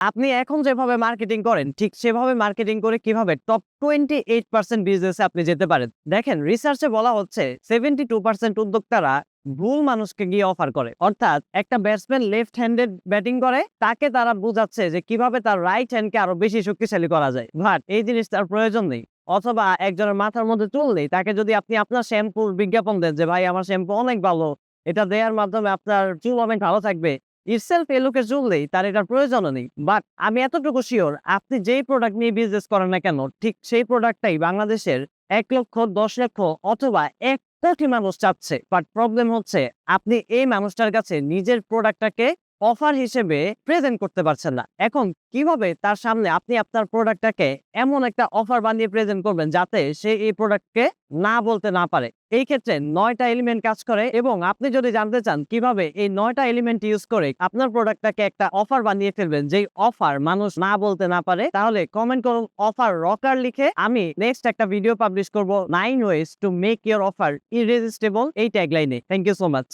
আপনি এখন যেভাবে মার্কেটিং করেন ঠিক সেভাবে মার্কেটিং করে কিভাবে টপ 28% বিজনেসে আপনি যেতে পারেন। দেখেন রিসার্চে বলা হচ্ছে 72% উদ্যোক্তারা ভুল মানুষকে গিয়ে অফার করে। অর্থাৎ একটা ব্যাটসম্যান লেফট হ্যান্ডেড ব্যাটিং করে, তাকে তারা বুঝাচ্ছে যে কিভাবে তার রাইট হ্যান্ডকে আরো বেশি শক্তিশালী করা যায়। বাট এই জিনিস তার প্রয়োজন নেই। অথবা একজনের মাথার মধ্যে চুল নেই, তাকে যদি আপনি আপনার শ্যাম্পুর বিজ্ঞাপন দেন যে ভাই আমার শ্যাম্পু অনেক ভালো, এটা দেওয়ার মাধ্যমে আপনার চুল অনেক ভালো থাকবে, ইটসেলফ এই লোকের চুল নেই, তার এটার প্রয়োজনও নেই। বাট আমি এতটুকু শিওর আপনি যেই প্রোডাক্ট নিয়ে বিজনেস করেন না কেন ঠিক সেই প্রোডাক্টটাই বাংলাদেশের 1 লক্ষ, 10 লক্ষ অথবা 1 কোটি মানুষ চাচ্ছে। বাট প্রবলেম হচ্ছে আপনি এই মানুষটার কাছে নিজের প্রোডাক্টটাকে অফার হিসেবে প্রেজেন্ট করতে পারছেন না। এখন কিভাবে তার সামনে আপনি আপনার প্রোডাক্টটাকে এমন একটা অফার বানিয়ে প্রেজেন্ট করবেন যাতে সে এই প্রোডাক্টকে না বলতে না পারে। এই ক্ষেত্রে 9টা এলিমেন্ট কাজ করে এবং আপনি যদি জানতে চান কিভাবে এই 9টা এলিমেন্ট ইউজ করে আপনার প্রোডাক্টটাকে একটা অফার বানিয়ে ফেলবেন যেই অফার মানুষ না বলতে না পারে, তাহলে কমেন্ট করুন অফার রকার লিখে। আমি নেক্সট একটা ভিডিও পাবলিশ করব 9 ways to make your offer irresistible এই ট্যাগলাইনে। Thank you so much.